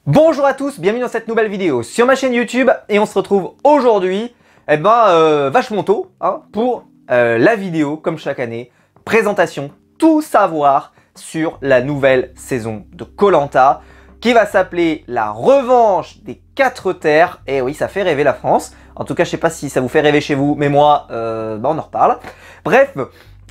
Bonjour à tous, bienvenue dans cette nouvelle vidéo sur ma chaîne YouTube et on se retrouve aujourd'hui, vachement tôt, pour la vidéo, comme chaque année, présentation, tout savoir sur la nouvelle saison de Koh-Lanta qui va s'appeler la revanche des 4 terres. Et oui, ça fait rêver la France. En tout cas, je sais pas si ça vous fait rêver chez vous, mais moi, on en reparle. Bref,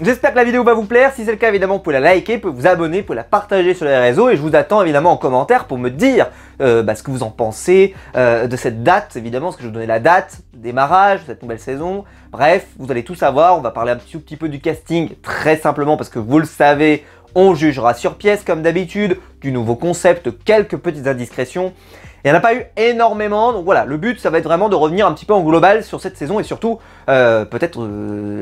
j'espère que la vidéo va vous plaire. Si c'est le cas, évidemment, vous pouvez la liker, vous pouvez vous abonner, vous pouvez la partager sur les réseaux. Et je vous attends évidemment en commentaire pour me dire ce que vous en pensez de cette date, évidemment, parce que je vais vous donner la date de démarrage de cette nouvelle saison. Bref, vous allez tout savoir. On va parler un petit peu du casting, très simplement, parce que vous le savez, on jugera sur pièce comme d'habitude, du nouveau concept, quelques petites indiscrétions. Il n'y en a pas eu énormément, donc voilà, le but ça va être vraiment de revenir un petit peu en global sur cette saison et surtout peut-être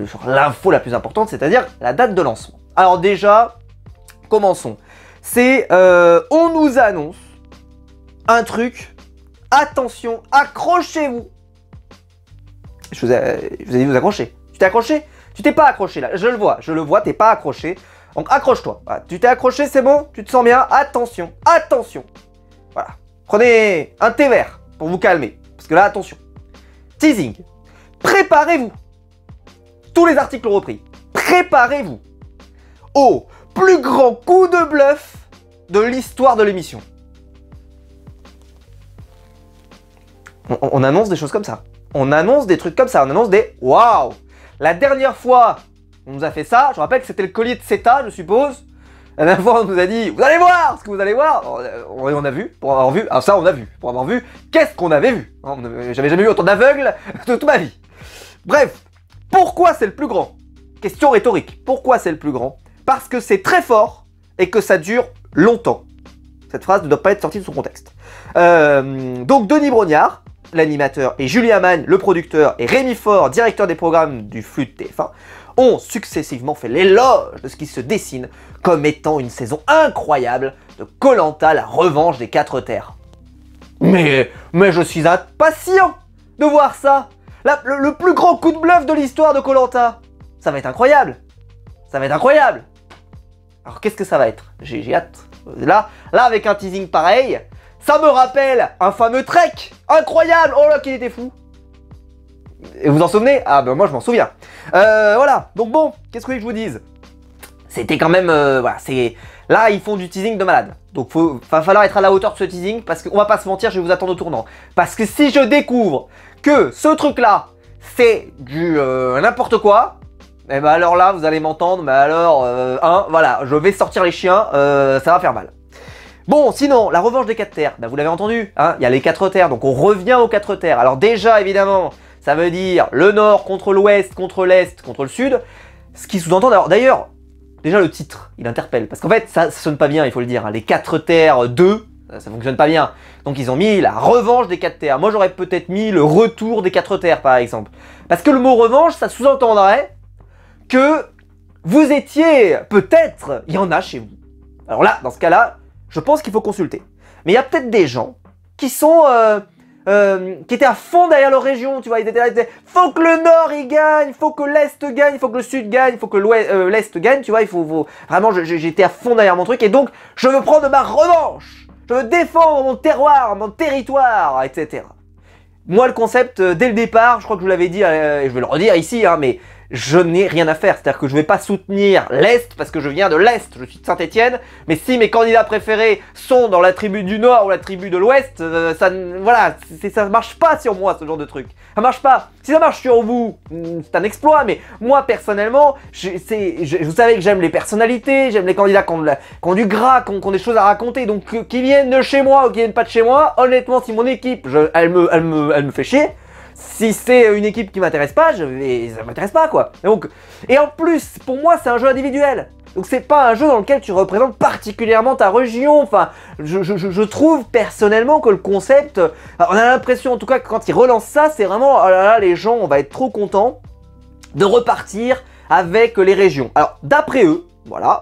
sur l'info la plus importante, c'est-à-dire la date de lancement. Alors déjà, commençons. C'est, on nous annonce un truc, attention, accrochez-vous. Je vous ai dit de vous accrocher. Tu t'es accroché? Tu t'es pas accroché là, je le vois, t'es pas accroché. Donc accroche-toi, voilà. Tu t'es accroché, c'est bon? Tu te sens bien? Attention, attention. Voilà. Prenez un thé vert pour vous calmer. Parce que là, attention. Teasing. Préparez-vous. Tous les articles repris. Préparez-vous au plus grand coup de bluff de l'histoire de l'émission. On annonce des choses comme ça. On annonce des trucs comme ça. On annonce des waouh. La dernière fois, on nous a fait ça. Je rappelle que c'était le collier de CETA, je suppose. La dernière fois, on nous a dit, vous allez voir ce que vous allez voir. On a vu, pour avoir vu, ah ça on a vu, pour avoir vu, qu'est-ce qu'on avait vu. J'avais jamais vu autant d'aveugles de toute ma vie. Bref, pourquoi c'est le plus grand? Question rhétorique, pourquoi c'est le plus grand? Parce que c'est très fort et que ça dure longtemps. Cette phrase ne doit pas être sortie de son contexte. Donc Denis Brognard, l'animateur, et Julien Magne, le producteur, et Rémi Faure, directeur des programmes du flux de TF1, ont successivement fait l'éloge de ce qui se dessine comme étant une saison incroyable de Koh-Lanta, la revanche des 4 terres. Mais je suis impatient de voir ça. Le plus grand coup de bluff de l'histoire de Koh-Lanta. Ça va être incroyable. Ça va être incroyable. Alors qu'est-ce que ça va être? J'ai hâte. Là, avec un teasing pareil, ça me rappelle un fameux Trek incroyable. Oh là, qu'il était fou. Et vous vous en souvenez? Ah ben moi je m'en souviens. Voilà, donc bon, qu'est-ce que je vous dise? C'était quand même, voilà, c'est... Là, ils font du teasing de malade. Donc va falloir être à la hauteur de ce teasing, parce qu'on va pas se mentir, je vais vous attendre au tournant. Parce que si je découvre que ce truc-là, c'est du n'importe quoi, et ben alors là, vous allez m'entendre, mais alors, voilà, je vais sortir les chiens, ça va faire mal. Bon, sinon, la revanche des 4 terres, ben, vous l'avez entendu, hein, il y a les 4 terres, donc on revient aux 4 terres. Alors déjà, évidemment, ça veut dire le nord contre l'ouest, contre l'est, contre le sud. Ce qui sous-entend, d'ailleurs, déjà le titre, il interpelle. Parce qu'en fait, ça sonne pas bien, il faut le dire. Hein. Les 4 terres 2, ça fonctionne pas bien. Donc ils ont mis la revanche des 4 terres. Moi, j'aurais peut-être mis le retour des 4 terres, par exemple. Parce que le mot revanche, ça sous-entendrait que vous étiez, peut-être, il y en a chez vous. Alors là, dans ce cas-là, je pense qu'il faut consulter. Mais il y a peut-être des gens qui sont... qui étaient à fond derrière leur région, tu vois, ils étaient là, ils disaient, faut que le nord il gagne, faut que l'est gagne, faut que le sud gagne, faut que l'est gagne, tu vois, vraiment, j'étais à fond derrière mon truc, et donc, je veux prendre ma revanche, je veux défendre mon terroir, mon territoire, etc. Moi, le concept, dès le départ, je crois que je vous l'avais dit, et je vais le redire ici, hein, mais je n'ai rien à faire, c'est-à-dire que je ne vais pas soutenir l'Est parce que je viens de l'Est, je suis de Saint-Étienne, mais si mes candidats préférés sont dans la tribu du Nord ou la tribu de l'Ouest, ça ne marche pas sur moi, ce genre de truc. Ça marche pas. Si ça marche sur vous, c'est un exploit, mais moi, personnellement, vous savez que j'aime les personnalités, j'aime les candidats qui ont du gras, qui ont des choses à raconter, donc qu'ils viennent de chez moi ou qu'ils viennent pas de chez moi, honnêtement, si mon équipe, elle me fait chier, si c'est une équipe qui m'intéresse pas, ça m'intéresse pas quoi. Donc, et en plus, pour moi, c'est un jeu individuel. Donc c'est pas un jeu dans lequel tu représentes particulièrement ta région. Enfin, je trouve personnellement que le concept, on a l'impression en tout cas que quand ils relancent ça, c'est vraiment, oh là là, les gens, on va être trop contents de repartir avec les régions. Alors d'après eux, voilà,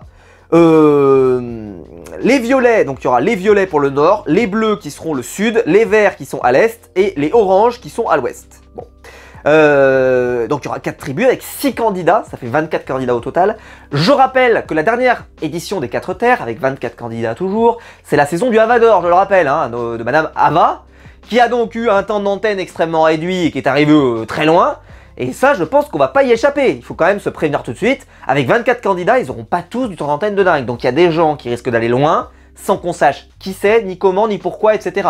les violets, donc il y aura les violets pour le nord, les bleus qui seront le sud, les verts qui sont à l'est et les oranges qui sont à l'ouest. Bon. Donc il y aura 4 tribus avec 6 candidats, ça fait 24 candidats au total. Je rappelle que la dernière édition des 4 terres, avec 24 candidats toujours, c'est la saison du Havador, je le rappelle, hein, de Madame Ava, qui a donc eu un temps d'antenne extrêmement réduit et qui est arrivé très loin. Et ça, je pense qu'on va pas y échapper. Il faut quand même se prévenir tout de suite. Avec 24 candidats, ils n'auront pas tous du temps d'antenne de dingue. Donc il y a des gens qui risquent d'aller loin, sans qu'on sache qui c'est, ni comment, ni pourquoi, etc.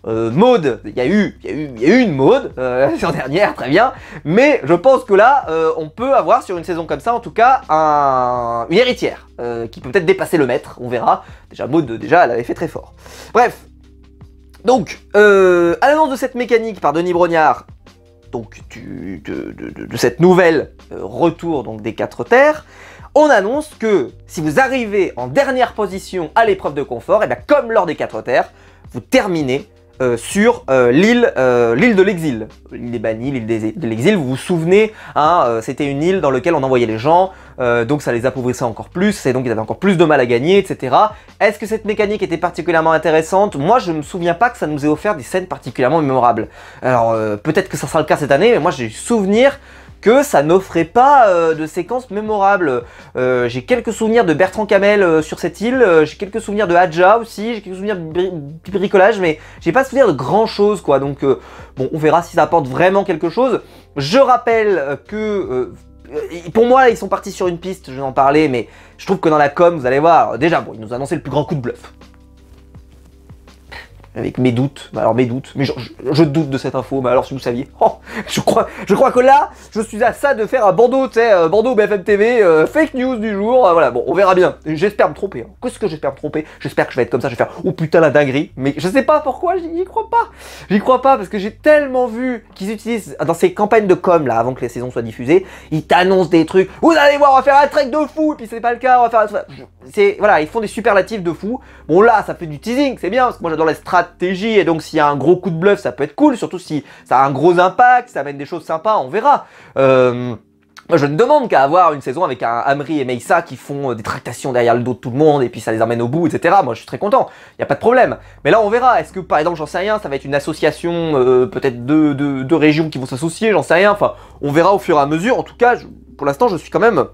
Maude, il y a eu une Maude la saison dernière, très bien. Mais je pense que là, on peut avoir sur une saison comme ça, en tout cas, une héritière qui peut peut-être dépasser le maître. On verra. Déjà, Maude, déjà, elle avait fait très fort. Bref. Donc, à l'annonce de cette mécanique par Denis Brognard, donc de cette nouvelle retour donc des 4 terres, on annonce que si vous arrivez en dernière position à l'épreuve de confort, et bien comme lors des 4 terres, vous terminez sur l'île de l'exil. L'île des bannis, l'île de l'exil, vous vous souvenez, hein, c'était une île dans laquelle on envoyait les gens, donc ça les appauvrissait encore plus, et donc ils avaient encore plus de mal à gagner, etc. Est-ce que cette mécanique était particulièrement intéressante? Moi, je ne me souviens pas que ça nous ait offert des scènes particulièrement mémorables. Alors, peut-être que ça sera le cas cette année, mais moi j'ai souvenir que ça n'offrait pas de séquences mémorables. J'ai quelques souvenirs de Bertrand Camel sur cette île, j'ai quelques souvenirs de Hadja aussi, j'ai quelques souvenirs de bricolage, mais j'ai pas souvenir de grand chose, quoi. Donc, bon, on verra si ça apporte vraiment quelque chose. Je rappelle que... pour moi, ils sont partis sur une piste, je vais en parler, mais je trouve que dans la com, vous allez voir, déjà, bon, ils nous ont annoncé le plus grand coup de bluff. Avec mes doutes, alors mes doutes, mais je doute de cette info, mais alors si vous saviez, oh, je crois que là, je suis à ça de faire un bandeau, tu sais, bandeau BFM TV, fake news du jour, voilà, bon, on verra bien, j'espère me tromper, hein. Qu'est-ce que j'espère me tromper? J'espère que je vais être comme ça, je vais faire, oh putain la dinguerie, mais je sais pas pourquoi, j'y crois pas, parce que j'ai tellement vu qu'ils utilisent, dans ces campagnes de com, là, avant que les saisons soient diffusées, ils t'annoncent des trucs, vous allez voir, on va faire un trek de fou, et puis c'est pas le cas, on va faire voilà, ils font des superlatifs de fou, bon là, ça fait du teasing, c'est bien, parce que moi j'adore les stratégie, et donc s'il y a un gros coup de bluff, ça peut être cool, surtout si ça a un gros impact, ça amène des choses sympas, on verra. Moi je ne demande qu'à avoir une saison avec un Amri et Meissa qui font des tractations derrière le dos de tout le monde, et puis ça les emmène au bout, etc. Moi je suis très content, il n'y a pas de problème. Mais là on verra, est-ce que par exemple, j'en sais rien, ça va être une association, peut-être deux régions qui vont s'associer, j'en sais rien, enfin on verra au fur et à mesure. En tout cas, pour l'instant je suis quand même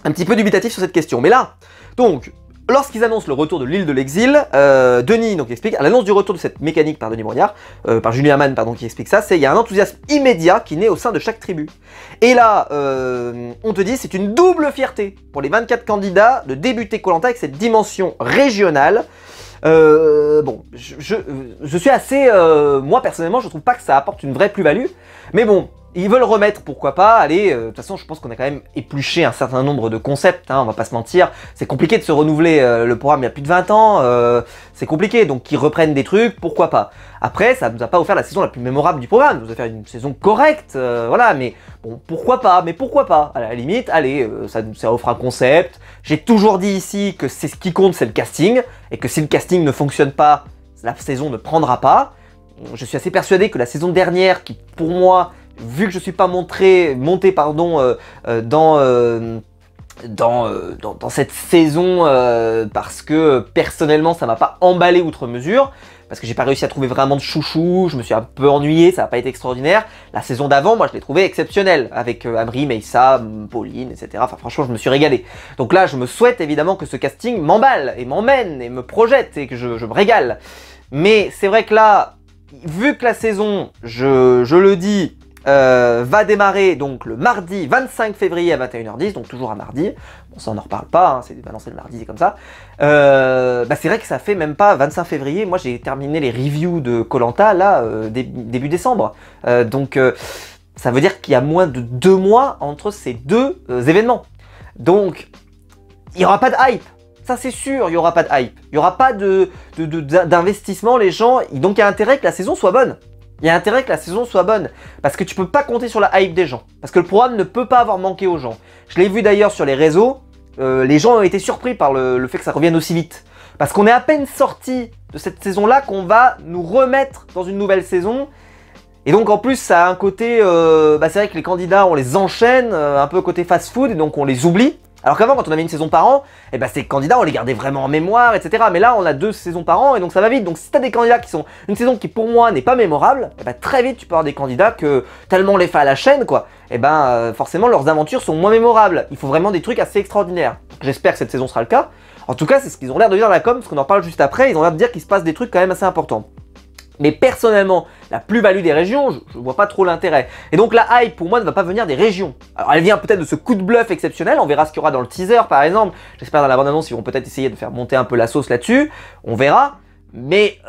un petit peu dubitatif sur cette question. Mais là, donc... Lorsqu'ils annoncent le retour de l'île de l'exil, Denis donc explique, à l'annonce du retour de cette mécanique par Denis Brognard, par Julien Amann pardon, qui explique ça, c'est il y a un enthousiasme immédiat qui naît au sein de chaque tribu. Et là, on te dit, c'est une double fierté pour les 24 candidats de débuter Koh Lanta avec cette dimension régionale. Bon, je suis assez... moi personnellement, je trouve pas que ça apporte une vraie plus-value, mais bon... Ils veulent remettre, pourquoi pas, allez, de toute façon je pense qu'on a quand même épluché un certain nombre de concepts, hein, on va pas se mentir, c'est compliqué de se renouveler, le programme il y a plus de 20 ans, c'est compliqué, donc qu'ils reprennent des trucs, pourquoi pas. Après, ça nous a pas offert la saison la plus mémorable du programme, ça nous a fait une saison correcte, voilà, mais bon, pourquoi pas, à la limite, allez, ça offre un concept, j'ai toujours dit ici que c'est ce qui compte, c'est le casting, et que si le casting ne fonctionne pas, la saison ne prendra pas. Je suis assez persuadé que la saison dernière, qui pour moi... Vu que je suis pas monté dans cette saison parce que personnellement ça m'a pas emballé outre mesure, parce que j'ai pas réussi à trouver vraiment de chouchou, je me suis un peu ennuyé, ça n'a pas été extraordinaire. La saison d'avant, moi je l'ai trouvé exceptionnelle, avec Amri, Meissa, Pauline, etc. Enfin franchement je me suis régalé. Donc là je me souhaite évidemment que ce casting m'emballe et m'emmène et me projette et que je me régale. Mais c'est vrai que là, vu que la saison, je le dis, va démarrer donc le mardi 25 février à 21h10, donc toujours un mardi. Bon, ça on n'en reparle pas, hein, c'est balancé le mardi, c'est comme ça. Bah, c'est vrai que ça fait même pas 25 février. Moi j'ai terminé les reviews de Koh Lanta là début décembre. Donc ça veut dire qu'il y a moins de 2 mois entre ces deux événements. Donc il n'y aura pas de hype. Ça c'est sûr, il n'y aura pas de hype. Il n'y aura pas d'investissement, les gens. Donc il y a intérêt que la saison soit bonne. Il y a intérêt que la saison soit bonne, parce que tu peux pas compter sur la hype des gens, parce que le programme ne peut pas avoir manqué aux gens. Je l'ai vu d'ailleurs sur les réseaux, les gens ont été surpris par le fait que ça revienne aussi vite. Parce qu'on est à peine sorti de cette saison-là qu'on va nous remettre dans une nouvelle saison. Et donc en plus ça a un côté, c'est vrai que les candidats on les enchaîne, un peu côté fast-food, et donc on les oublie. Alors qu'avant, quand on avait une saison par an, eh ben, ces candidats, on les gardait vraiment en mémoire, etc. Mais là, on a 2 saisons par an et donc ça va vite. Donc si tu as des candidats qui sont une saison qui pour moi n'est pas mémorable, eh ben, très vite tu peux avoir des candidats que tellement on les fait à la chaîne, quoi. Et ben forcément leurs aventures sont moins mémorables. Il faut vraiment des trucs assez extraordinaires. J'espère que cette saison sera le cas. En tout cas, c'est ce qu'ils ont l'air de dire dans la com, parce qu'on en parle juste après. Ils ont l'air de dire qu'il se passe des trucs quand même assez importants. Mais personnellement, la plus-value des régions, je vois pas trop l'intérêt. Et donc la hype, pour moi, ne va pas venir des régions. Alors elle vient peut-être de ce coup de bluff exceptionnel, on verra ce qu'il y aura dans le teaser par exemple. J'espère dans la bande-annonce, ils vont peut-être essayer de faire monter un peu la sauce là-dessus. On verra. Mais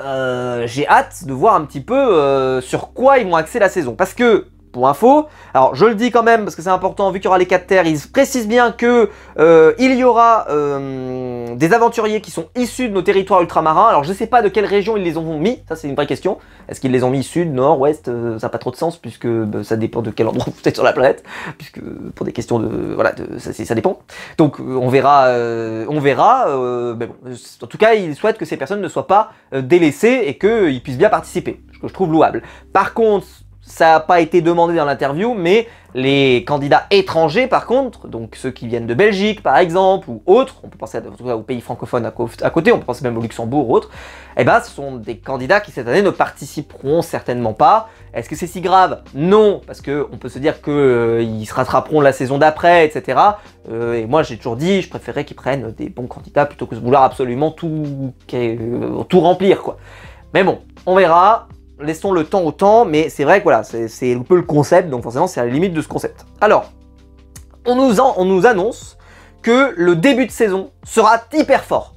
j'ai hâte de voir un petit peu sur quoi ils vont axer la saison. Parce que, pour info, alors je le dis quand même parce que c'est important, vu qu'il y aura les 4 terres, ils précisent bien que il y aura des aventuriers qui sont issus de nos territoires ultramarins. Alors je sais pas de quelle région ils les ont mis, ça c'est une vraie question. Est-ce qu'ils les ont mis sud, nord, ouest, ça n'a pas trop de sens puisque ça dépend de quel endroit vous êtes sur la planète, puisque pour des questions de voilà, ça dépend. Donc on verra, mais bon, en tout cas ils souhaitent que ces personnes ne soient pas délaissées et qu'ils puissent bien participer, ce que je trouve louable. Par contre, ça n'a pas été demandé dans l'interview, mais les candidats étrangers, par contre, donc ceux qui viennent de Belgique, par exemple, ou autres, on peut penser aux pays francophones à côté, on peut penser même au Luxembourg ou autres, eh ben, ce sont des candidats qui, cette année, ne participeront certainement pas. Est-ce que c'est si grave? Non, parce qu'on peut se dire qu'ils se rattraperont la saison d'après, etc. Et moi, j'ai toujours dit, je préférais qu'ils prennent des bons candidats plutôt que de vouloir absolument tout remplir, quoi. Mais bon, on verra. Laissons le temps au temps, mais c'est vrai que voilà, c'est un peu le concept, donc forcément c'est à la limite de ce concept. Alors, on nous annonce que le début de saison sera hyper fort.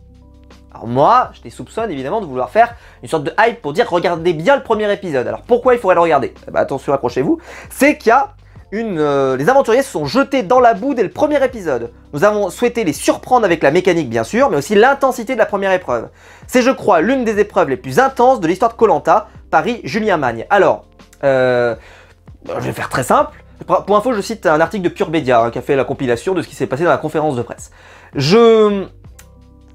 Alors moi, je les soupçonne évidemment de vouloir faire une sorte de hype pour dire regardez bien le premier épisode. Alors pourquoi il faudrait le regarder? Eh ben, attention, accrochez-vous, c'est qu'il y a les aventuriers se sont jetés dans la boue dès le premier épisode. Nous avons souhaité les surprendre avec la mécanique bien sûr, mais aussi l'intensité de la première épreuve. C'est je crois l'une des épreuves les plus intenses de l'histoire de Koh-Lanta, Paris Julien Magne. Alors, je vais faire très simple. Pour info, je cite un article de Puremedia qui a fait la compilation de ce qui s'est passé dans la conférence de presse. Je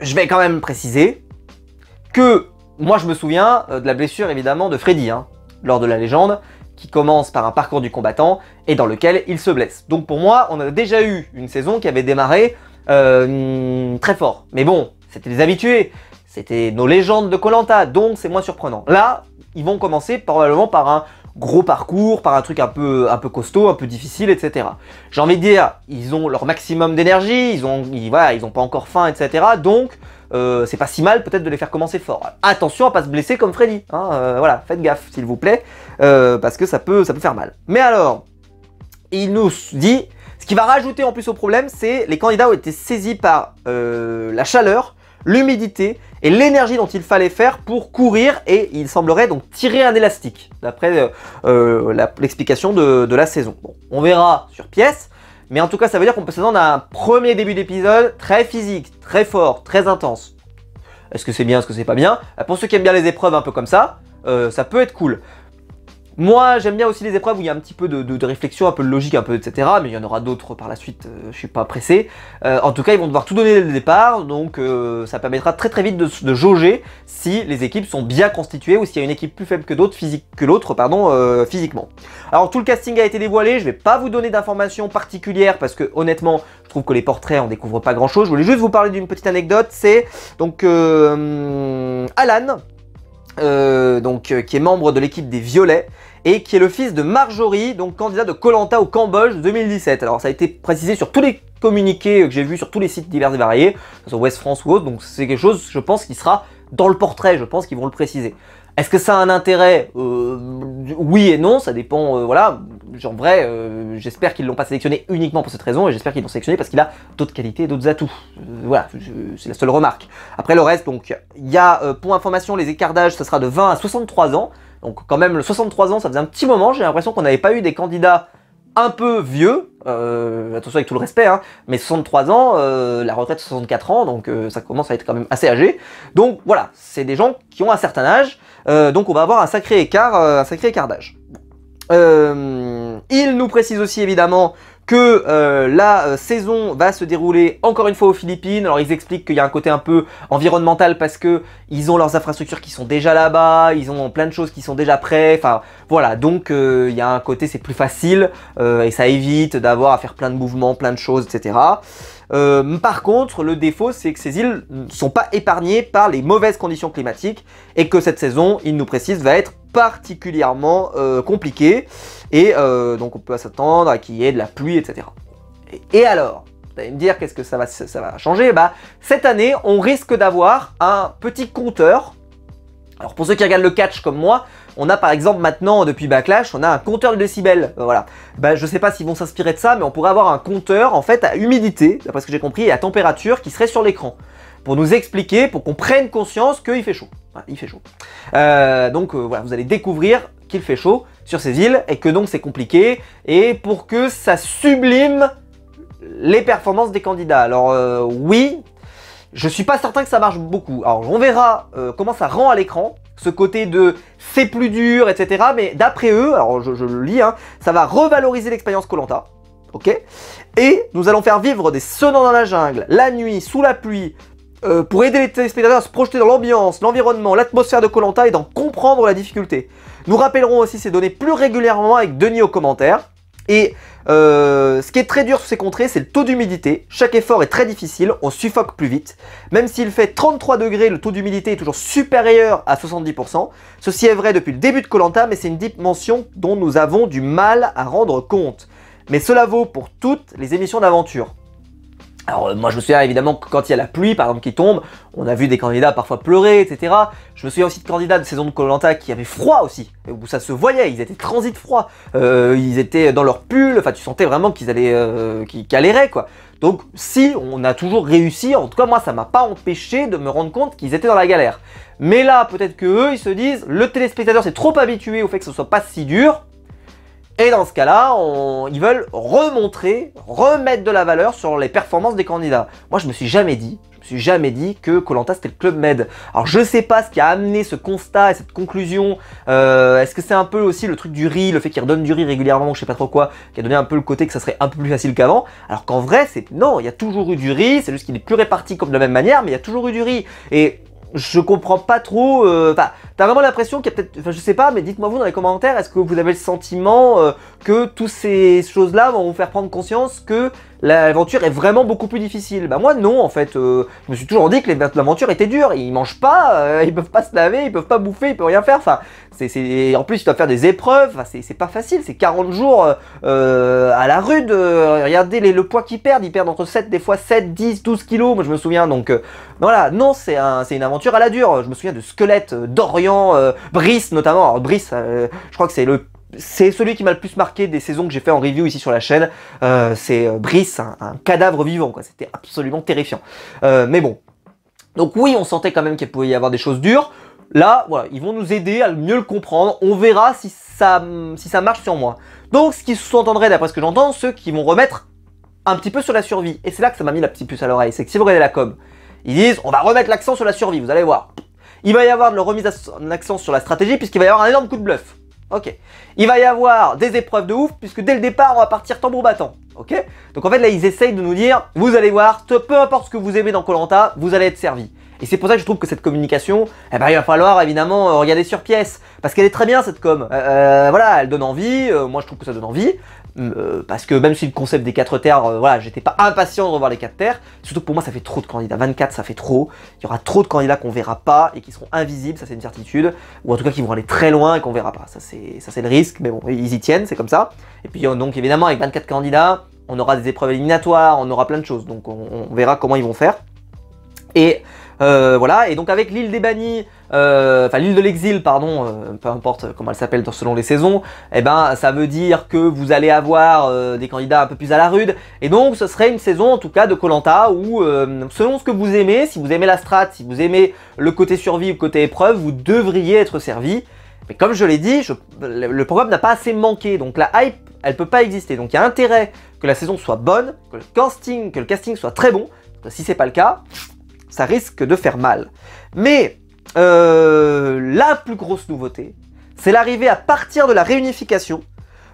vais quand même préciser que moi je me souviens de la blessure évidemment de Freddy lors de la légende, qui commence par un parcours du combattant et dans lequel il se blesse. Donc pour moi, on a déjà eu une saison qui avait démarré très fort. Mais bon, c'était les habitués, c'était nos légendes de Koh-Lanta, donc c'est moins surprenant. Là, ils vont commencer probablement par un gros parcours, par un truc un peu costaud, un peu difficile, etc. J'ai envie de dire, ils ont leur maximum d'énergie, ils ont pas encore faim, etc. Donc, c'est pas si mal peut-être de les faire commencer fort. Attention à pas se blesser comme Freddy, voilà, faites gaffe s'il vous plaît, parce que ça peut faire mal. Mais alors, il nous dit, ce qui va rajouter en plus au problème, c'est les candidats ont été saisis par la chaleur, l'humidité et l'énergie dont il fallait faire pour courir et il semblerait donc tirer un élastique, d'après l'explication de la saison. Bon, on verra sur pièce. Mais en tout cas, ça veut dire qu'on peut s'attendre à un premier début d'épisode très physique, très fort, très intense. Est-ce que c'est bien, est-ce que c'est pas bien? Pour ceux qui aiment bien les épreuves un peu comme ça peut être cool. Moi, j'aime bien aussi les épreuves où il y a un petit peu de réflexion, un peu de logique, un peu etc. Mais il y en aura d'autres par la suite, je suis pas pressé. En tout cas, ils vont devoir tout donner dès le départ, donc ça permettra très très vite de jauger si les équipes sont bien constituées ou s'il y a une équipe plus faible que l'autre, physiquement. Alors tout le casting a été dévoilé, je vais pas vous donner d'informations particulières parce que honnêtement, je trouve que les portraits, on découvre pas grand chose. Je voulais juste vous parler d'une petite anecdote, c'est donc Alan, qui est membre de l'équipe des Violets et qui est le fils de Marjorie, donc candidat de Koh-Lanta au Cambodge 2017. Alors ça a été précisé sur tous les communiqués que j'ai vus sur tous les sites divers et variés, que ce soit West France ou autre, donc c'est quelque chose, je pense, qui sera dans le portrait, je pense qu'ils vont le préciser. Est-ce que ça a un intérêt? Oui et non, ça dépend, voilà. En vrai, j'espère qu'ils ne l'ont pas sélectionné uniquement pour cette raison, et j'espère qu'ils l'ont sélectionné parce qu'il a d'autres qualités et d'autres atouts. Voilà, c'est la seule remarque. Après le reste, donc, il y a, pour information, les écarts d'âge, ça sera de 20 à 63 ans. Donc quand même, le 63 ans, ça faisait un petit moment, j'ai l'impression qu'on n'avait pas eu des candidats un peu vieux, attention avec tout le respect, mais 63 ans, la retraite 64 ans, donc ça commence à être quand même assez âgé. Donc voilà, c'est des gens qui ont un certain âge, donc on va avoir un sacré écart d'âge. Il nous précise aussi évidemment que la saison va se dérouler encore une fois aux Philippines. Alors ils expliquent qu'il y a un côté un peu environnemental parce que ils ont leurs infrastructures qui sont déjà là-bas, ils ont plein de choses qui sont déjà prêtes, enfin voilà, donc il y a un côté c'est plus facile et ça évite d'avoir à faire plein de mouvements, plein de choses, etc. Par contre, le défaut, c'est que ces îles ne sont pas épargnées par les mauvaises conditions climatiques et que cette saison, il nous précise, va être particulièrement compliquée. Et donc on peut s'attendre à qu'il y ait de la pluie, etc. Et alors, vous allez me dire qu'est-ce que ça va changer? Bah, cette année, on risque d'avoir un petit compteur. Alors pour ceux qui regardent le catch comme moi, on a par exemple maintenant, depuis Backlash, on a un compteur de décibels. Voilà. Bah, je sais pas s'ils vont s'inspirer de ça, mais on pourrait avoir un compteur en fait à humidité, d'après ce que j'ai compris, et à température qui serait sur l'écran. Pour nous expliquer, pour qu'on prenne conscience qu'il fait chaud. Voilà, il fait chaud. Voilà, vous allez découvrir qu'il fait chaud sur ces îles et que donc c'est compliqué, et pour que ça sublime les performances des candidats. Alors oui, je suis pas certain que ça marche beaucoup. Alors on verra comment ça rend à l'écran, ce côté de c'est plus dur, etc. Mais d'après eux, alors je le lis, hein, ça va revaloriser l'expérience Koh-Lanta. Ok. Et nous allons faire vivre des sonnants dans la jungle, la nuit, sous la pluie, pour aider les téléspectateurs à se projeter dans l'ambiance, l'environnement, l'atmosphère de Koh-Lanta et d'en comprendre la difficulté. Nous rappellerons aussi ces données plus régulièrement avec Denis aux commentaires. Et ce qui est très dur sur ces contrées, c'est le taux d'humidité. Chaque effort est très difficile, on suffoque plus vite. Même s'il fait 33 degrés, le taux d'humidité est toujours supérieur à 70%. Ceci est vrai depuis le début de Koh-Lanta, mais c'est une dimension dont nous avons du mal à rendre compte. Mais cela vaut pour toutes les émissions d'aventure. Alors moi je me souviens évidemment que quand il y a la pluie par exemple qui tombe, on a vu des candidats parfois pleurer, etc. Je me souviens aussi de candidats de saison de Koh-Lanta qui avaient froid aussi, où ça se voyait, ils étaient transit froid, ils étaient dans leur pull, enfin tu sentais vraiment qu'ils allaient, qu'ils galéraient quoi. Donc si on a toujours réussi, en tout cas moi ça m'a pas empêché de me rendre compte qu'ils étaient dans la galère. Mais là peut-être que eux ils se disent, le téléspectateur s'est trop habitué au fait que ce soit pas si dur. Et dans ce cas-là, ils veulent remettre de la valeur sur les performances des candidats. Moi, je me suis jamais dit que Koh-Lanta c'était le Club Med. Alors, je sais pas ce qui a amené ce constat et cette conclusion. Est-ce que c'est un peu aussi le truc du riz, le fait qu'ils redonnent du riz régulièrement, je sais pas trop quoi, qui a donné un peu le côté que ça serait un peu plus facile qu'avant. Alors qu'en vrai, non, il y a toujours eu du riz, c'est juste qu'il est plus réparti comme de la même manière, mais il y a toujours eu du riz. Et je comprends pas trop, t'as vraiment l'impression qu'il y a peut-être, je sais pas, mais dites-moi vous dans les commentaires, est-ce que vous avez le sentiment que toutes ces choses-là vont vous faire prendre conscience que l'aventure est vraiment beaucoup plus difficile? Bah moi non en fait, je me suis toujours dit que l'aventure était dure, ils mangent pas, ils peuvent pas se laver, ils peuvent pas bouffer, ils peuvent rien faire, enfin, en plus ils doivent faire des épreuves, enfin, c'est pas facile, c'est 40 jours à la rude, regardez le poids qu'ils perdent, ils perdent entre 7, des fois 7, 10, 12 kilos, moi je me souviens, donc voilà, non c'est une aventure à la dure, je me souviens de Squelette, Dorian, Brice notamment, alors Brice, je crois que c'est celui qui m'a le plus marqué des saisons que j'ai fait en review ici sur la chaîne. C'est Brice, un cadavre vivant, quoi. C'était absolument terrifiant. Mais bon. Donc oui, on sentait quand même qu'il pouvait y avoir des choses dures. Là, voilà, ils vont nous aider à mieux le comprendre. On verra si ça marche sur moi. Donc ce qui sous-entendrait, d'après ce que j'entends, ceux qui vont remettre un petit peu sur la survie. Et c'est là que ça m'a mis la petite puce à l'oreille. C'est que si vous regardez la com, ils disent on va remettre l'accent sur la survie, vous allez voir. Il va y avoir de la remise d'accent sur la stratégie puisqu'il va y avoir un énorme coup de bluff. Ok. Il va y avoir des épreuves de ouf puisque dès le départ on va partir tambour battant. Ok. Donc en fait là ils essayent de nous dire, vous allez voir, peu importe ce que vous aimez dans Koh-Lanta, vous allez être servi. Et c'est pour ça que je trouve que cette communication, eh ben, il va falloir évidemment regarder sur pièce. Parce qu'elle est très bien cette com. Voilà, elle donne envie, moi je trouve que ça donne envie. Parce que même si le concept des 4 terres, voilà, j'étais pas impatient de revoir les 4 terres. Surtout que pour moi ça fait trop de candidats, 24 ça fait trop. Il y aura trop de candidats qu'on verra pas et qui seront invisibles, ça c'est une certitude. Ou en tout cas qui vont aller très loin et qu'on verra pas, ça c'est le risque. Mais bon, ils y tiennent, c'est comme ça. Et puis donc évidemment avec 24 candidats, on aura des épreuves éliminatoires, on aura plein de choses. Donc on verra comment ils vont faire. Et voilà, et donc avec l'île des bannis, enfin l'île de l'exil, pardon, peu importe comment elle s'appelle selon les saisons, eh ben ça veut dire que vous allez avoir des candidats un peu plus à la rude, et donc ce serait une saison en tout cas de Koh-Lanta où selon ce que vous aimez, si vous aimez la strat, si vous aimez le côté survie ou le côté épreuve, vous devriez être servi. Mais comme je l'ai dit, le programme n'a pas assez manqué, donc la hype, elle peut pas exister. Donc il y a intérêt que la saison soit bonne, que le casting soit très bon. Si c'est pas le cas, ça risque de faire mal. Mais la plus grosse nouveauté, c'est l'arrivée à partir de la réunification.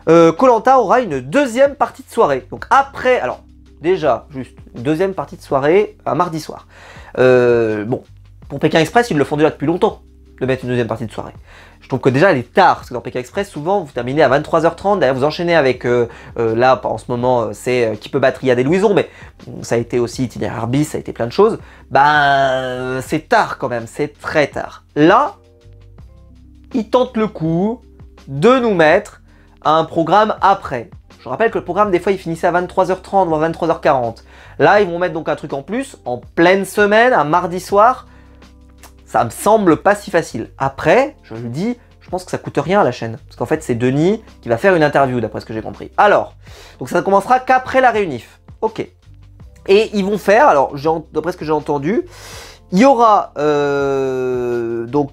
Koh-Lanta aura une deuxième partie de soirée. Donc après, alors déjà, juste une deuxième partie de soirée un mardi soir. Bon, pour Pékin Express, ils le font déjà depuis longtemps. de mettre une deuxième partie de soirée. Je trouve que déjà elle est tard, parce que dans PK Express, souvent vous terminez à 23h30, derrière vous enchaînez avec, là en ce moment c'est Qui peut battre Riyad et Louison, mais ça a été aussi Itinéraire bis, ça a été plein de choses. Ben c'est tard quand même, c'est très tard. Là, ils tentent le coup de nous mettre un programme après. Je rappelle que le programme des fois il finissait à 23h30 ou à 23h40. Là ils vont mettre donc un truc en plus, en pleine semaine, un mardi soir. Ça me semble pas si facile. Après, je le dis, je pense que ça coûte rien à la chaîne. Parce qu'en fait, c'est Denis qui va faire une interview, d'après ce que j'ai compris. Alors, donc ça ne commencera qu'après la réunif. Ok. Et ils vont faire, alors, d'après ce que j'ai entendu, il y aura, bon,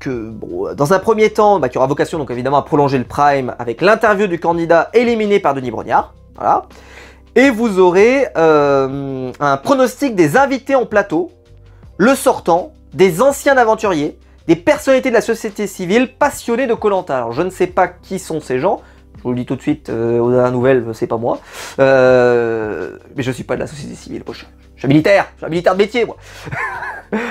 dans un premier temps, qui aura vocation, donc évidemment, à prolonger le prime avec l'interview du candidat éliminé par Denis Brognard. Voilà. Et vous aurez un pronostic des invités en plateau, le sortant, des anciens aventuriers, des personnalités de la société civile passionnées de Koh Lanta. Alors je ne sais pas qui sont ces gens, je vous le dis tout de suite, aux dernières nouvelles, c'est pas moi, mais je suis pas de la société civile, moi, je suis militaire de métier moi.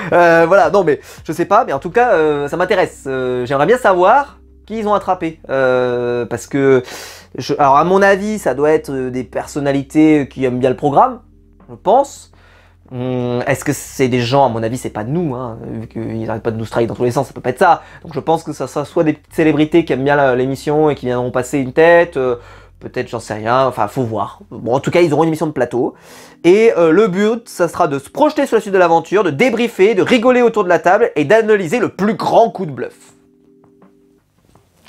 Voilà, non mais je sais pas, mais en tout cas ça m'intéresse, j'aimerais bien savoir qui ils ont attrapé, parce que, alors à mon avis ça doit être des personnalités qui aiment bien le programme, je pense. Est-ce que c'est des gens, à mon avis c'est pas nous, hein, vu qu'ils n'arrêtent pas de nous strike dans tous les sens, ça peut pas être ça. Donc je pense que ça sera soit des petites célébrités qui aiment bien l'émission et qui viendront passer une tête, peut-être j'en sais rien, enfin faut voir. Bon en tout cas ils auront une émission de plateau. Et le but, ça sera de se projeter sur la suite de l'aventure, de débriefer, de rigoler autour de la table et d'analyser le plus grand coup de bluff.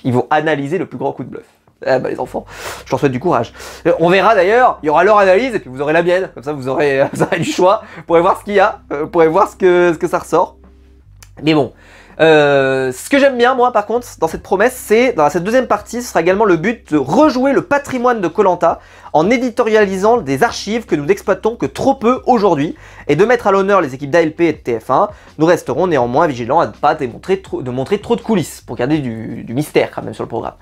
Ils vont analyser le plus grand coup de bluff. Eh ben les enfants, je leur souhaite du courage. On verra d'ailleurs, il y aura leur analyse et puis vous aurez la mienne. Comme ça vous aurez du choix. Vous pourrez voir ce qu'il y a, vous pourrez voir ce que ça ressort. Mais bon, ce que j'aime bien moi par contre dans cette promesse, c'est dans cette deuxième partie, ce sera également le but de rejouer le patrimoine de Koh Lanta en éditorialisant des archives que nous n'exploitons que trop peu aujourd'hui et de mettre à l'honneur les équipes d'ALP et de TF1. Nous resterons néanmoins vigilants à ne pas montrer trop de coulisses pour garder du mystère quand même sur le programme.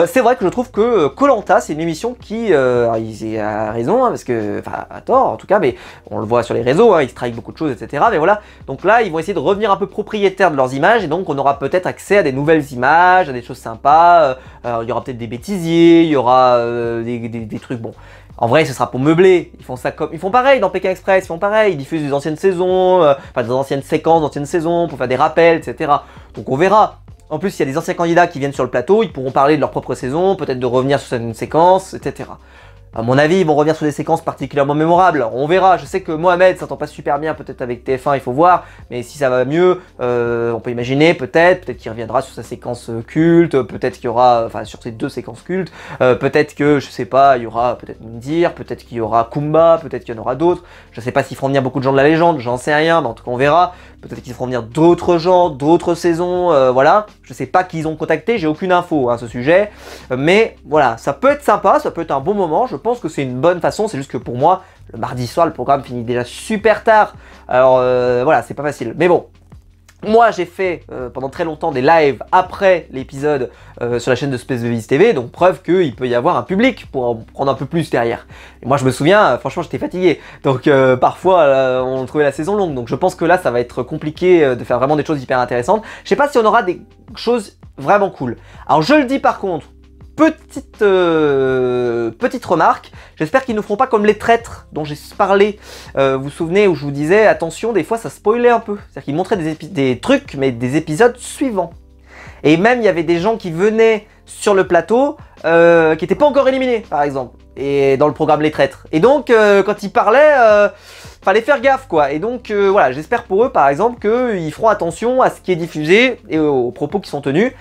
C'est vrai que je trouve que Koh Lanta c'est une émission qui, il a raison, hein, parce que, enfin à tort en tout cas, mais on le voit sur les réseaux, hein, ils strikent beaucoup de choses, etc. Mais voilà, donc là ils vont essayer de revenir un peu propriétaires de leurs images et donc on aura peut-être accès à des nouvelles images, à des choses sympas, il y aura peut-être des bêtisiers, il y aura des trucs, bon. En vrai, ce sera pour meubler. Ils font ça comme, ils font pareil dans Pékin Express. Ils font pareil. Ils diffusent des anciennes saisons, enfin des anciennes séquences d'anciennes saisons pour faire des rappels, etc. Donc on verra. En plus, il y a des anciens candidats qui viennent sur le plateau. Ils pourront parler de leur propre saison, peut-être de revenir sur certaines séquences, etc. À mon avis, ils vont revenir sur des séquences particulièrement mémorables. On verra. Je sais que Mohamed s'entend pas super bien, peut-être avec TF1, il faut voir. Mais si ça va mieux, on peut imaginer, peut-être qu'il reviendra sur sa séquence culte, peut-être qu'il y aura, enfin sur ces deux séquences cultes, peut-être que, je sais pas, il y aura peut-être Mundir, peut-être qu'il y aura Kumba, peut-être qu'il y en aura d'autres. Je sais pas s'ils feront venir beaucoup de gens de la légende, j'en sais rien, mais en tout cas on verra. Peut-être qu'ils feront venir d'autres gens, d'autres saisons, voilà. Je sais pas qui ils ont contacté, j'ai aucune info à ce sujet. Mais voilà, ça peut être sympa, ça peut être un bon moment. Je pense que c'est une bonne façon, c'est juste que pour moi, le mardi soir, le programme finit déjà super tard. Alors voilà, c'est pas facile. Mais bon, moi j'ai fait pendant très longtemps des lives après l'épisode sur la chaîne de Space Babies TV, donc preuve qu'il peut y avoir un public pour en prendre un peu plus derrière. Et moi je me souviens, franchement j'étais fatigué, donc parfois on trouvait la saison longue, donc je pense que là ça va être compliqué de faire vraiment des choses hyper intéressantes. Je sais pas si on aura des choses vraiment cool. Alors je le dis par contre, petite remarque, j'espère qu'ils ne feront pas comme les traîtres dont j'ai parlé, vous vous souvenez, où je vous disais, attention, des fois ça spoilait un peu, c'est-à-dire qu'ils montraient des trucs, mais des épisodes suivants. Et même il y avait des gens qui venaient sur le plateau, qui n'étaient pas encore éliminés, par exemple, et dans le programme Les Traîtres. Et donc, quand ils parlaient, fallait faire gaffe, quoi. Et donc, voilà, j'espère pour eux, par exemple, qu'ils feront attention à ce qui est diffusé et aux propos qui sont tenus.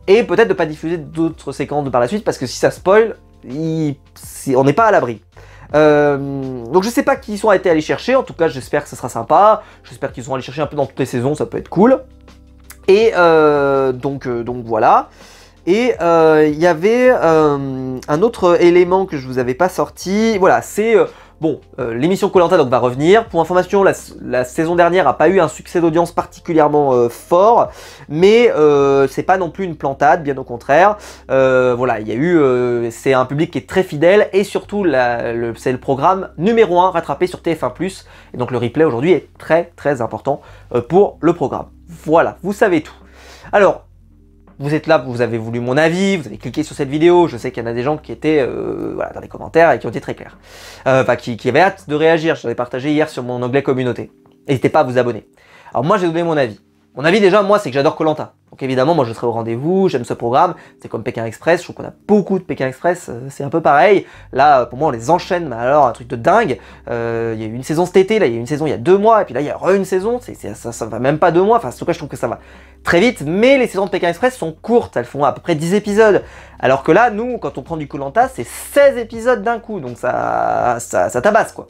Et peut-être de pas diffuser d'autres séquences par la suite, parce que si ça spoil, on n'est pas à l'abri. Donc je sais pas qui ils sont été allés chercher, en tout cas j'espère que ça sera sympa. J'espère qu'ils sont allés chercher un peu dans toutes les saisons, ça peut être cool. Et donc voilà. Et il y avait un autre élément que je vous avais pas sorti, voilà, c'est... Bon, l'émission Koh Lanta donc va revenir. Pour information, la saison dernière n'a pas eu un succès d'audience particulièrement fort, mais c'est pas non plus une plantade, bien au contraire. Voilà, il y a eu, c'est un public qui est très fidèle et surtout c'est le programme numéro 1 rattrapé sur TF1+. Et donc le replay aujourd'hui est très très important pour le programme. Voilà, vous savez tout. Alors, vous êtes là, vous avez voulu mon avis, vous avez cliqué sur cette vidéo. Je sais qu'il y en a des gens qui étaient voilà, dans les commentaires et qui ont été très clairs. Enfin, qui avaient hâte de réagir. Je l'avais partagé hier sur mon onglet communauté. N'hésitez pas à vous abonner. Alors moi, j'ai donné mon avis. Mon avis déjà, moi, c'est que j'adore Koh Lanta. Donc évidemment, moi, je serai au rendez-vous, j'aime ce programme. C'est comme Pékin Express, je trouve qu'on a beaucoup de Pékin Express, c'est un peu pareil. Là, pour moi, on les enchaîne, mais alors, un truc de dingue. Il y a eu une saison cet été, là, il y a eu une saison il y a 2 mois, et puis là, il y a une saison, ça va même pas 2 mois. Enfin, en tout cas, je trouve que ça va très vite, mais les saisons de Pékin Express sont courtes, elles font à peu près 10 épisodes. Alors que là, nous, quand on prend du Koh Lanta, c'est 16 épisodes d'un coup, donc ça tabasse, quoi.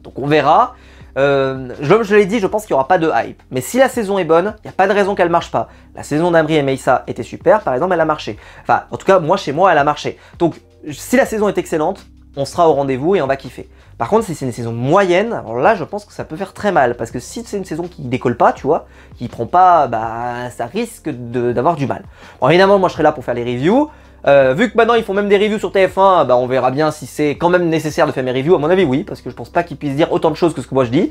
Donc on verra. Comme je l'ai dit, je pense qu'il n'y aura pas de hype. Mais si la saison est bonne, il n'y a pas de raison qu'elle marche pas. La saison d'Amri et Meissa était super, par exemple, elle a marché. Enfin, en tout cas, moi, chez moi, elle a marché. Donc, si la saison est excellente, on sera au rendez-vous et on va kiffer. Par contre, si c'est une saison moyenne, alors là, je pense que ça peut faire très mal. Parce que si c'est une saison qui décolle pas, tu vois, qui prend pas, bah, ça risque d'avoir du mal. Bon, évidemment, moi, je serai là pour faire les reviews. Vu que maintenant ils font même des reviews sur TF1, bah on verra bien si c'est quand même nécessaire de faire mes reviews. À mon avis, oui, parce que je pense pas qu'ils puissent dire autant de choses que ce que moi je dis.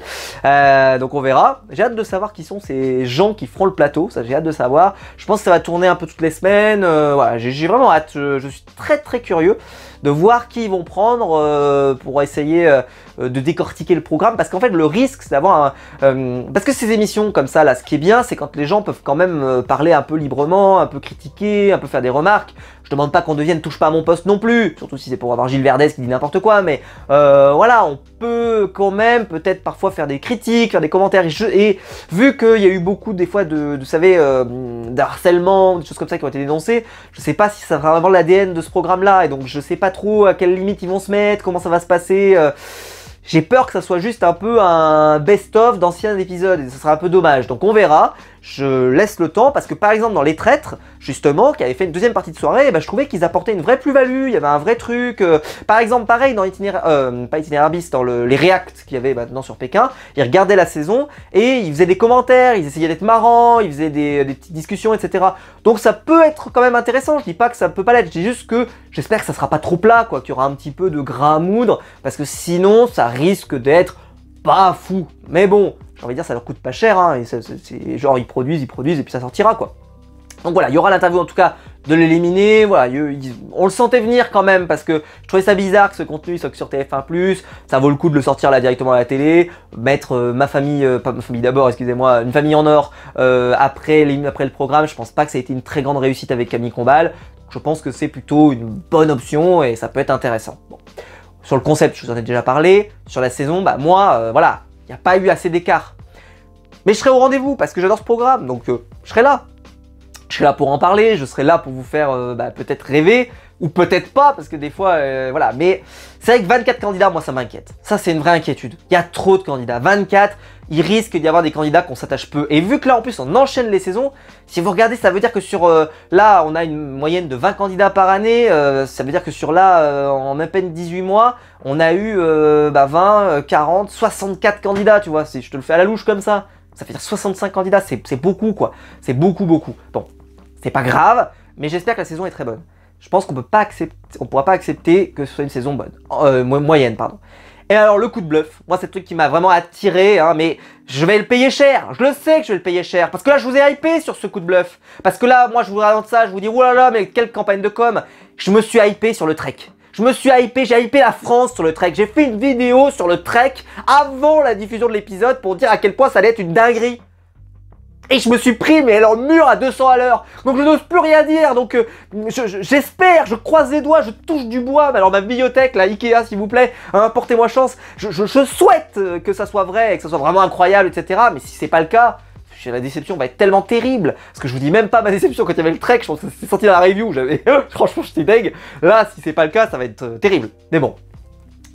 Donc on verra. J'ai hâte de savoir qui sont ces gens qui feront le plateau. Ça, j'ai hâte de savoir. Je pense que ça va tourner un peu toutes les semaines. Voilà, j'ai vraiment hâte. Je suis très curieux de voir qui ils vont prendre pour essayer de décortiquer le programme. Parce qu'en fait, le risque, c'est d'avoir un... parce que ces émissions comme ça, là, ce qui est bien, c'est quand les gens peuvent quand même parler un peu librement, un peu critiquer, un peu faire des remarques. Je demande pas qu'on devienne touche pas à mon poste non plus, surtout si c'est pour avoir Gilles Verdez qui dit n'importe quoi, mais voilà, on peut quand même peut-être parfois faire des critiques, faire des commentaires, et vu qu'il y a eu beaucoup des fois de harcèlement, des choses comme ça qui ont été dénoncées, je sais pas si ça va vraiment l'ADN de ce programme-là, et donc je sais pas trop à quelle limite ils vont se mettre, comment ça va se passer. J'ai peur que ça soit juste un peu un best-of d'anciens épisodes, et ça sera un peu dommage, donc on verra. Je laisse le temps, parce que par exemple dans Les Traîtres, justement, qui avait fait une deuxième partie de soirée, bah, je trouvais qu'ils apportaient une vraie plus-value, il y avait un vrai truc. Par exemple, pareil, dans pas Itinéraire bis, dans les Reacts qu'il y avait maintenant sur Pékin, ils regardaient la saison, et ils faisaient des commentaires, ils essayaient d'être marrants, ils faisaient des petites discussions, etc. Donc ça peut être quand même intéressant, je dis pas que ça peut pas l'être, je dis juste que j'espère que ça sera pas trop plat, quoi, qu'il y aura un petit peu de grain à moudre, parce que sinon, ça risque d'être pas fou. Mais bon, j'ai envie de dire, ça leur coûte pas cher, hein, et c'est genre ils produisent, et puis ça sortira, quoi. Donc voilà, il y aura l'interview en tout cas de l'éliminer, voilà, on le sentait venir quand même, parce que je trouvais ça bizarre que ce contenu soit que sur TF1+, ça vaut le coup de le sortir là directement à la télé, mettre ma famille, pas ma famille d'abord, excusez-moi, une famille en or après le programme. Je pense pas que ça a été une très grande réussite avec Camille Combal, je pense que c'est plutôt une bonne option et ça peut être intéressant. Bon. Sur le concept, je vous en ai déjà parlé, sur la saison, bah moi, voilà, il n'y a pas eu assez d'écart. Mais je serai au rendez-vous parce que j'adore ce programme, donc je serai là. Je serai là pour en parler, je serai là pour vous faire peut-être rêver, ou peut-être pas, parce que des fois, voilà. Mais c'est vrai que 24 candidats, moi ça m'inquiète. Ça c'est une vraie inquiétude. Il y a trop de candidats. 24, il risque d'y avoir des candidats qu'on s'attache peu. Et vu que là en plus on enchaîne les saisons, si vous regardez, ça veut dire que sur là on a une moyenne de 20 candidats par année. Ça veut dire que sur là, en à peine 18 mois, on a eu 20, 40, 64 candidats, tu vois. Si je te le fais à la louche comme ça, ça fait dire 65 candidats, c'est beaucoup quoi. C'est beaucoup. Bon, c'est pas grave, mais j'espère que la saison est très bonne. Je pense qu'on pourra pas accepter que ce soit une saison bonne, moyenne, pardon. Et alors le coup de bluff, moi c'est le truc qui m'a vraiment attiré, hein, mais je vais le payer cher, je le sais que je vais le payer cher, parce que là je vous ai hypé sur ce coup de bluff, parce que là moi je vous raconte ça, je vous dis oh là là mais quelle campagne de com, je me suis hypé sur le trek. Je me suis hypé, j'ai hypé la France sur le trek, j'ai fait une vidéo sur le trek avant la diffusion de l'épisode pour dire à quel point ça allait être une dinguerie. Et je me suis pris, mais alors mur à 200 à l'heure. Donc je n'ose plus rien dire. Donc j'espère, je croise les doigts, je touche du bois. Mais alors ma bibliothèque, la Ikea s'il vous plaît, hein, portez-moi chance. Je souhaite que ça soit vrai, que ça soit vraiment incroyable, etc. Mais si c'est pas le cas, la déception va être tellement terrible. Parce que je vous dis même pas ma déception quand il y avait le trek. Je pense que c'est sorti dans la review. Franchement, j'étais deg. Là, si c'est pas le cas, ça va être terrible. Mais bon.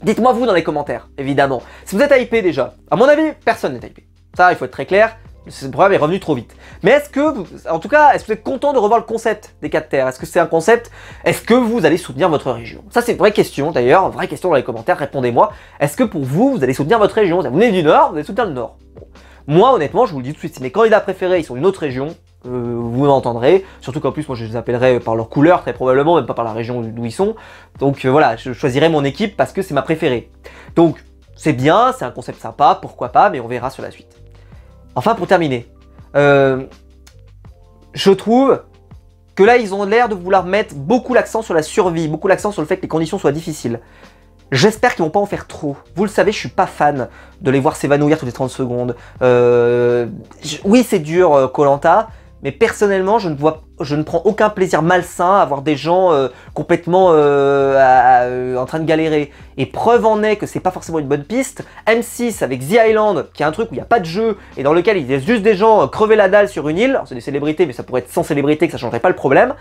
Dites-moi vous dans les commentaires, évidemment. Si vous êtes hypé déjà. À mon avis, personne n'est hypé. Ça, il faut être très clair. Ce programme est revenu trop vite. Mais est-ce que, en tout cas, est-ce que vous êtes content de revoir le concept des 4 terres? Est-ce que c'est un concept? Est-ce que vous allez soutenir votre région? Ça, c'est une vraie question d'ailleurs, vraie question dans les commentaires, répondez-moi. Est-ce que pour vous, vous allez soutenir votre région? Vous venez du Nord, vous allez soutenir le Nord. Bon. Moi, honnêtement, je vous le dis tout de suite, si mes candidats préférés, ils sont d'une autre région, vous m'entendrez. Surtout qu'en plus, moi, je les appellerai par leur couleur, très probablement, même pas par la région d'où ils sont. Donc voilà, je choisirai mon équipe parce que c'est ma préférée. Donc, c'est bien, c'est un concept sympa, pourquoi pas, mais on verra sur la suite. Enfin, pour terminer, je trouve que là ils ont l'air de vouloir mettre beaucoup l'accent sur la survie, beaucoup l'accent sur le fait que les conditions soient difficiles. J'espère qu'ils vont pas en faire trop. Vous le savez, je suis pas fan de les voir s'évanouir toutes les 30 secondes. Oui, c'est dur, Koh-Lanta, mais personnellement, je ne prends aucun plaisir malsain à voir des gens complètement en train de galérer. Et preuve en est que c'est pas forcément une bonne piste. M6 avec The Island, qui est un truc où il n'y a pas de jeu et dans lequel ils laissent juste des gens crever la dalle sur une île. C'est des célébrités, mais ça pourrait être sans célébrité, que ça changerait pas le problème.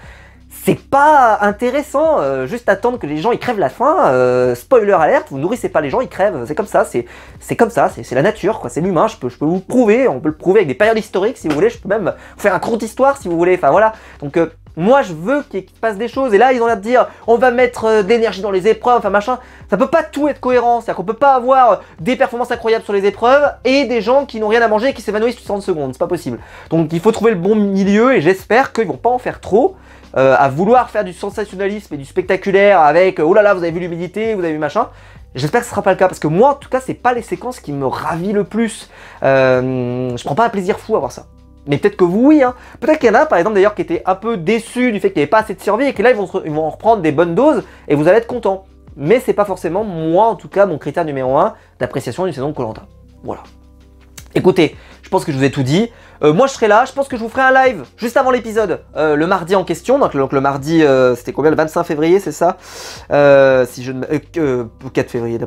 C'est pas intéressant, juste attendre que les gens ils crèvent la faim, spoiler alerte, vous nourrissez pas les gens, ils crèvent, c'est comme ça, c'est comme ça, c'est la nature, quoi, c'est l'humain, je peux vous prouver, on peut le prouver avec des périodes historiques si vous voulez, je peux même vous faire un cours d'histoire si vous voulez, enfin voilà, donc moi je veux qu'il se passe des choses, et là ils ont l'air de dire, on va mettre de l'énergie dans les épreuves, enfin machin, ça peut pas tout être cohérent, c'est-à-dire qu'on peut pas avoir des performances incroyables sur les épreuves, et des gens qui n'ont rien à manger et qui s'évanouissent toutes 30 secondes, c'est pas possible, donc il faut trouver le bon milieu, et j'espère qu'ils vont pas en faire trop, à vouloir faire du sensationnalisme et du spectaculaire avec oh là là, vous avez vu l'humidité, vous avez vu machin. J'espère que ce sera pas le cas parce que moi en tout cas c'est pas les séquences qui me ravit le plus. Je prends pas un plaisir fou à voir ça. Mais peut-être que vous oui, hein. Peut-être qu'il y en a par exemple d'ailleurs qui étaient un peu déçus du fait qu'il n'y avait pas assez de survie et que là ils vont en reprendre des bonnes doses et vous allez être content. Mais c'est pas forcément moi en tout cas mon critère numéro 1 d'appréciation d'une saison de Koh-Lanta. Voilà. Écoutez, je pense que je vous ai tout dit. Moi je serai là, je pense que je vous ferai un live juste avant l'épisode, le mardi en question, donc le mardi, c'était combien, le 25 février, c'est ça, si je ne 4 février,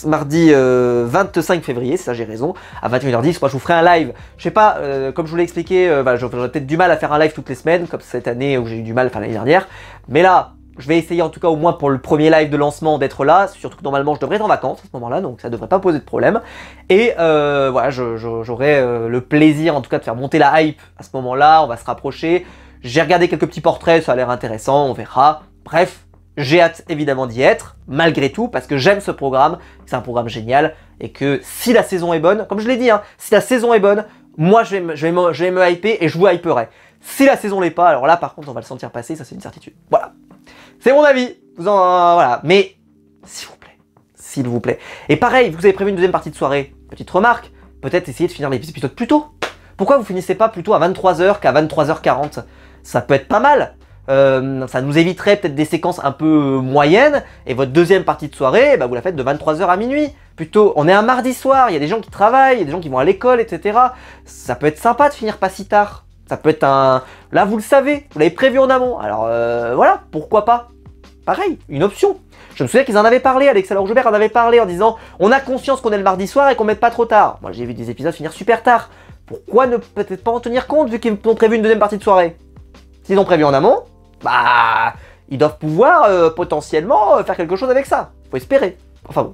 mardi 25 février, c'est ça, j'ai raison, à 21h10, moi je vous ferai un live, je sais pas, comme je vous l'ai expliqué, j'aurais peut-être du mal à faire un live toutes les semaines, comme cette année où j'ai eu du mal, enfin l'année dernière, mais là, je vais essayer en tout cas au moins pour le premier live de lancement d'être là, surtout que normalement je devrais être en vacances à ce moment-là, donc ça devrait pas poser de problème. Et voilà, j'aurai le plaisir en tout cas de faire monter la hype à ce moment-là, on va se rapprocher. J'ai regardé quelques petits portraits, ça a l'air intéressant, on verra. Bref, j'ai hâte évidemment d'y être, malgré tout, parce que j'aime ce programme, c'est un programme génial, et que si la saison est bonne, comme je l'ai dit, hein, si la saison est bonne, moi je vais me hyper et je vous hyperai. Si la saison l'est pas, alors là par contre on va le sentir passer, ça c'est une certitude. Voilà. C'est mon avis, voilà, mais s'il vous plaît. Et pareil, vous avez prévu une deuxième partie de soirée, petite remarque, peut-être essayer de finir l'épisode plus tôt. Pourquoi vous finissez pas plutôt à 23h qu'à 23h40? Ça peut être pas mal, ça nous éviterait peut-être des séquences un peu moyennes, et votre deuxième partie de soirée, bah, vous la faites de 23h à minuit. Plutôt, on est un mardi soir, il y a des gens qui travaillent, il y a des gens qui vont à l'école, etc. Ça peut être sympa de finir pas si tard. Ça peut être un... Là, vous le savez, vous l'avez prévu en amont. Alors, voilà, pourquoi pas? Pareil, une option. Je me souviens qu'ils en avaient parlé, Alex Laure-Joubert en avait parlé en disant « On a conscience qu'on est le mardi soir et qu'on mette pas trop tard. » Moi, j'ai vu des épisodes finir super tard. Pourquoi ne peut-être pas en tenir compte vu qu'ils ont prévu une deuxième partie de soirée? S'ils ont prévu en amont, bah... Ils doivent pouvoir potentiellement faire quelque chose avec ça. Faut espérer. Enfin bon.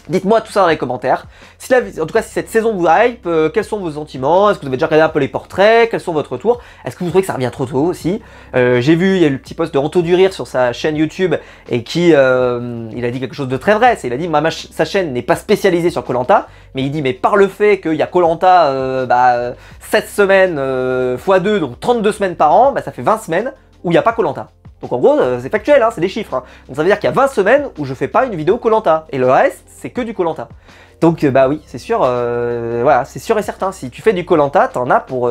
Dites-moi tout ça dans les commentaires. Si en tout cas, si cette saison vous hype, quels sont vos sentiments? Est-ce que vous avez déjà regardé un peu les portraits? Quels sont votre retour? Est-ce que vous trouvez que ça revient trop tôt aussi? J'ai vu, il y a eu le petit post de Anto Durir sur sa chaîne YouTube et qui, il a dit quelque chose de très vrai. Il a dit, sa chaîne n'est pas spécialisée sur Koh-Lanta, mais il dit, mais par le fait qu'il y a Koh-Lanta 7 semaines x2, donc 32 semaines par an, bah, ça fait 20 semaines où il n'y a pas Koh-Lanta. Donc en gros, c'est factuel, hein, c'est des chiffres. Hein. Donc ça veut dire qu'il y a 20 semaines où je fais pas une vidéo Koh-Lanta. Et le reste, c'est que du Koh-Lanta. Donc bah oui, c'est sûr, voilà, c'est sûr et certain. Si tu fais du Koh-Lanta, t'en as pour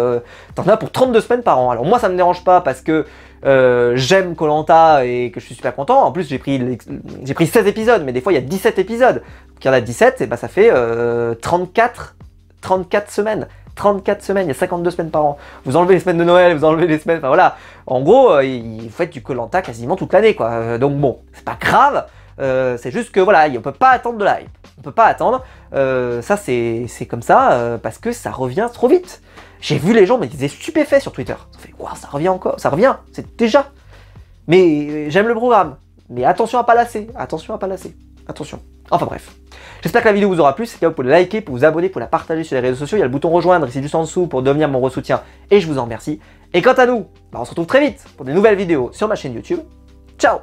32 semaines par an. Alors moi, ça me dérange pas parce que j'aime Koh-Lanta et que je suis super content. En plus, j'ai pris 16 épisodes, mais des fois, il y a 17 épisodes. Donc il y en a 17, et bah ça fait 34 semaines. 34 semaines, il y a 52 semaines par an. Vous enlevez les semaines de Noël, vous enlevez les semaines, enfin voilà. En gros, vous faites du Koh-Lanta quasiment toute l'année, quoi. Donc bon, c'est pas grave, c'est juste que voilà, on peut pas attendre de la hype. On peut pas attendre, ça c'est comme ça, parce que ça revient trop vite. J'ai vu les gens, mais ils étaient stupéfaits sur Twitter. Ça fait, waouh, ça revient encore, ça revient, c'est déjà. Mais j'aime le programme. Mais attention à pas lasser, attention à pas lasser, attention. Enfin bref. J'espère que la vidéo vous aura plu, si c'est le cas vous pouvez la liker, pour vous abonner, pour la partager sur les réseaux sociaux, il y a le bouton rejoindre ici juste en dessous pour devenir mon re-soutien et je vous en remercie. Et quant à nous, on se retrouve très vite pour des nouvelles vidéos sur ma chaîne YouTube. Ciao!